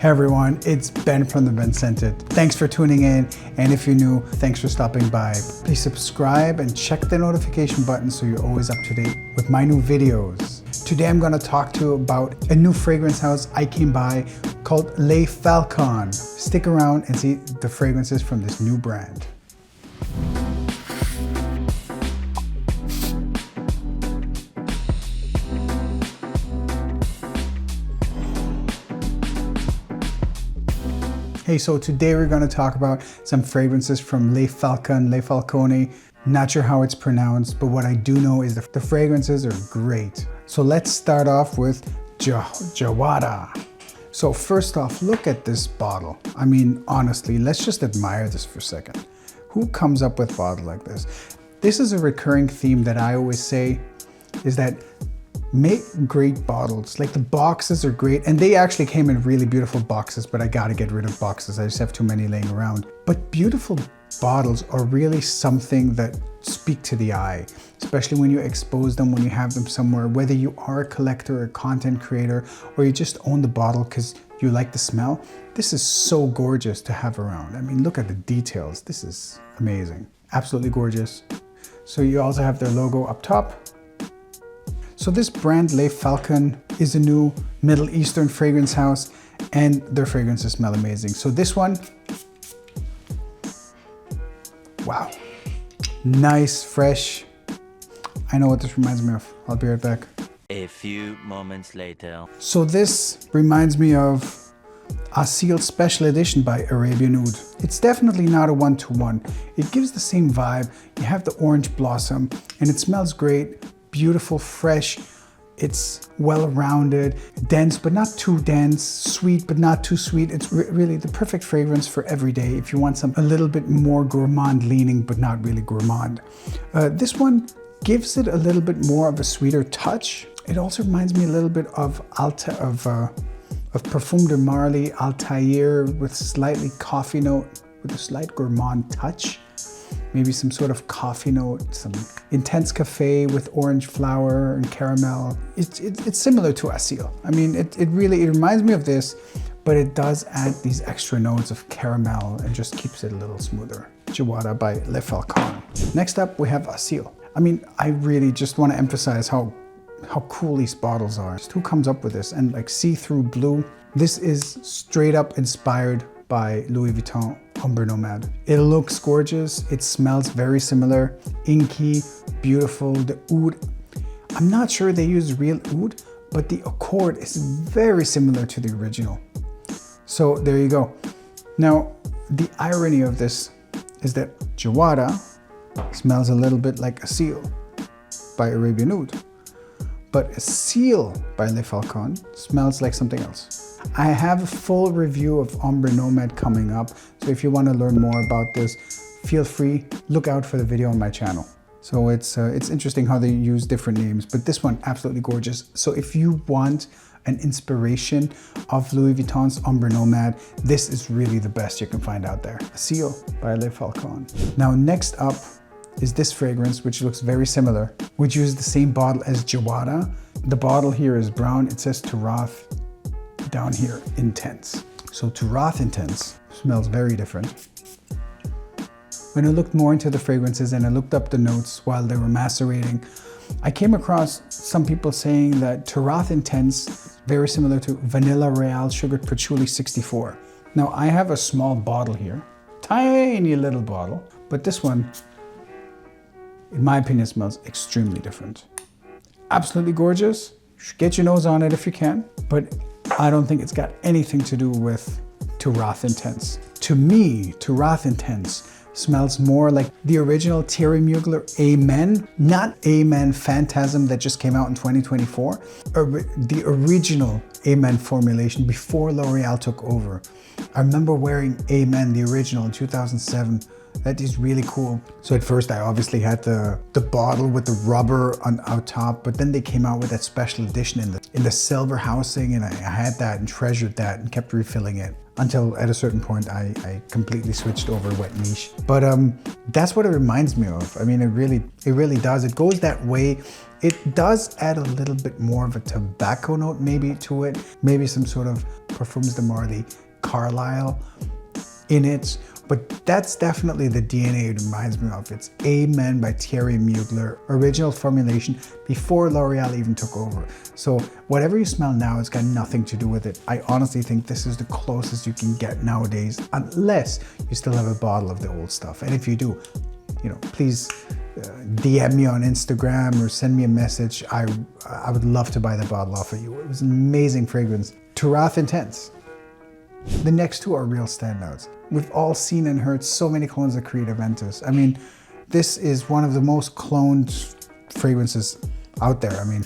Hey everyone, it's Ben from The Ben Scented. Thanks for tuning in, and if you're new, thanks for stopping by. Please subscribe and check the notification button so you're always up to date with my new videos. Today I'm gonna talk to you about a new fragrance house I came by called FALCONE. Stick around and see the fragrances from this new brand. Hey, so today we're going to talk about some fragrances from Falcone. Not sure how it's pronounced, but what I do know is that the fragrances are great. So let's start off with JAWHARA. So first off, look at this bottle. I mean, honestly, let's just admire this for a second. Who comes up with a bottle like this? This is a recurring theme that I always say is that make great bottles. Like the boxes are great, and they actually came in really beautiful boxes, but I gotta get rid of boxes. I just have too many laying around. But beautiful bottles are really something that speak to the eye, especially when you expose them, when you have them somewhere, whether you are a collector, a content creator, or you just own the bottle because you like the smell. This is so gorgeous to have around. I mean, look at the details. This is amazing. Absolutely gorgeous. So you also have their logo up top. So this brand, FALCONE, is a new Middle Eastern fragrance house, and their fragrances smell amazing. So this one, wow, nice, fresh. I know what this reminds me of. I'll be right back. A few moments later. So this reminds me of ASEEL Special Edition by Arabian Oud. It's definitely not a one-to-one. It gives the same vibe. You have the orange blossom, and it smells great. Beautiful, fresh, it's well-rounded, dense but not too dense, sweet but not too sweet. It's really the perfect fragrance for every day if you want something a little bit more gourmand leaning but not really gourmand. This one gives it a little bit more of a sweeter touch. It also reminds me a little bit of Parfum de Marly Altair with slightly coffee note, with a slight gourmand touch. Maybe some sort of coffee note, some intense cafe with orange flower and caramel. It's similar to ASEEL. I mean, it reminds me of this, but it does add these extra notes of caramel and just keeps it a little smoother. JAWHARA by FALCONE. Next up, we have ASEEL. I mean, I really just want to emphasize how cool these bottles are. Just who comes up with this? And like see-through blue. This is straight up inspired by Louis Vuitton Ombre Nomade. It looks gorgeous. It smells very similar. Inky, beautiful. The oud, I'm not sure they use real oud, but the accord is very similar to the original. So there you go. Now, the irony of this is that JAWHARA smells a little bit like ASEEL by Arabian Oud, but ASEEL by FALCONE smells like something else. I have a full review of Ombre Nomade coming up, so if you want to learn more about this, feel free, look out for the video on my channel. So it's interesting how they use different names, but this one, absolutely gorgeous. So if you want an inspiration of Louis Vuitton's Ombre Nomade, this is really the best you can find out there. ASEEL by FALCONE. Now next up is this fragrance, which looks very similar, which uses the same bottle as JAWHARA. The bottle here is brown. It says TURATH. Down here, Intense. So TURATH Intense smells very different. When I looked more into the fragrances and I looked up the notes while they were macerating, I came across some people saying that TURATH Intense is very similar to Vanilla Royale Sugared Patchouli 64. Now I have a small bottle here, tiny little bottle, but this one, in my opinion, smells extremely different. Absolutely gorgeous. Get your nose on it if you can, but I don't think it's got anything to do with TURATH Intense. To me, TURATH Intense smells more like the original Thierry Mugler Amen, not Amen Phantasm that just came out in 2024, the original Amen formulation before L'Oreal took over. I remember wearing Amen, the original, in 2007. That is really cool. So at first I obviously had the bottle with the rubber on out top, but then they came out with that special edition in the silver housing, and I had that and treasured that and kept refilling it until at a certain point I completely switched over wet niche. But that's what it reminds me of. I mean, it really does. It goes that way. It does add a little bit more of a tobacco note maybe to it, maybe some sort of Parfums de Marly Carlisle in it. But that's definitely the DNA it reminds me of. It's Amen by Thierry Mugler, original formulation before L'Oreal even took over. So whatever you smell now has got nothing to do with it. I honestly think this is the closest you can get nowadays, unless you still have a bottle of the old stuff. And if you do, you know, please DM me on Instagram or send me a message. I would love to buy the bottle off of you. It was an amazing fragrance. TURATH Intense. The next two are real standouts. We've all seen and heard so many clones of Creed Aventus. I mean, this is one of the most cloned fragrances out there. I mean,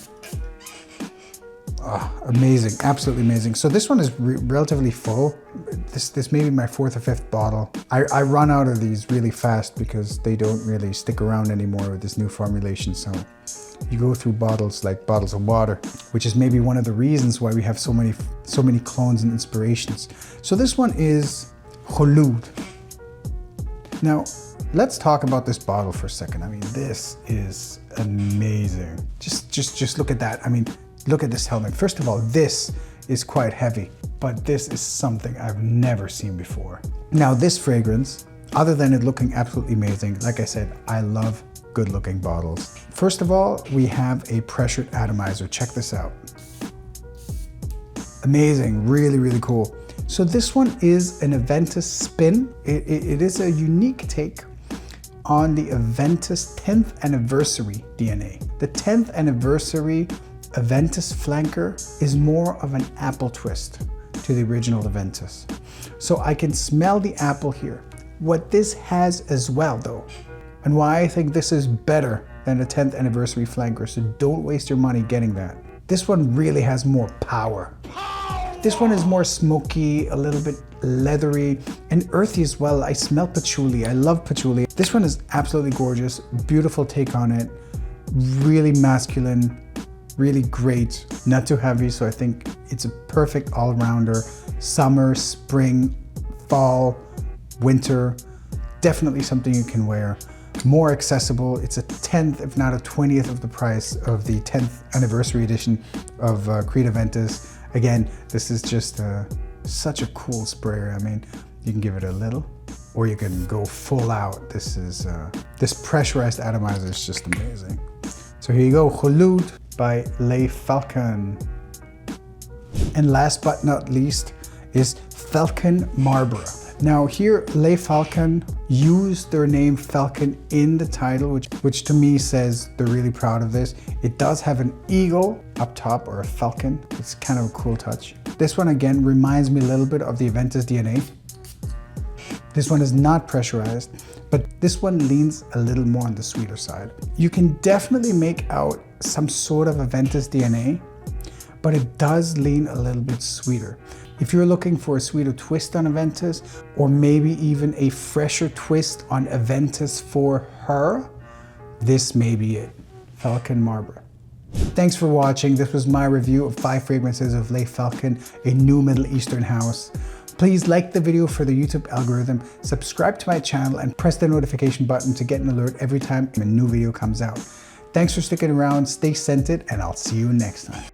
amazing, absolutely amazing. So this one is relatively full. This may be my 4th or 5th bottle. I run out of these really fast because they don't really stick around anymore with this new formulation. So you go through bottles like bottles of water, which is maybe one of the reasons why we have so many clones and inspirations. So this one is KHULOOD. Now, let's talk about this bottle for a second. I mean, this is amazing. Just look at that. I mean, look at this helmet. First of all, this is quite heavy, but this is something I've never seen before. Now, this fragrance, other than it looking absolutely amazing, like I said, I love good looking bottles. First of all, we have a pressured atomizer. Check this out. Amazing, really, really cool. So this one is an Aventus spin. It is a unique take on the Aventus 10th anniversary DNA. The 10th anniversary Aventus flanker is more of an apple twist to the original Aventus. So I can smell the apple here. What this has as well though, and why I think this is better than a 10th anniversary flanker, so don't waste your money getting that. This one really has more power. This one is more smoky, a little bit leathery, and earthy as well. I smell patchouli, I love patchouli. This one is absolutely gorgeous, beautiful take on it, really masculine, really great, not too heavy, so I think it's a perfect all-rounder. Summer, spring, fall, winter, definitely something you can wear. More accessible. It's a 10th, if not a 20th of the price of the 10th anniversary edition of Creed Aventus. Again, this is just such a cool sprayer. I mean, you can give it a little, or you can go full out. This is this pressurized atomizer is just amazing. So here you go, KHULOOD by FALCONE. And last but not least is Falcone MARBRE. Now here, FALCONE used their name Falcon in the title, which to me says they're really proud of this. It does have an eagle up top, or a falcon. It's kind of a cool touch. This one again reminds me a little bit of the Aventus DNA. This one is not pressurized, but this one leans a little more on the sweeter side. You can definitely make out some sort of Aventus DNA, but it does lean a little bit sweeter. If you're looking for a sweeter twist on Aventus, or maybe even a fresher twist on Aventus for her, this may be it. Falcone MARBRE. Thanks for watching. This was my review of 5 fragrances of FALCONE, a new Middle Eastern house. Please like the video for the YouTube algorithm, subscribe to my channel, and press the notification button to get an alert every time a new video comes out. Thanks for sticking around, stay scented, and I'll see you next time.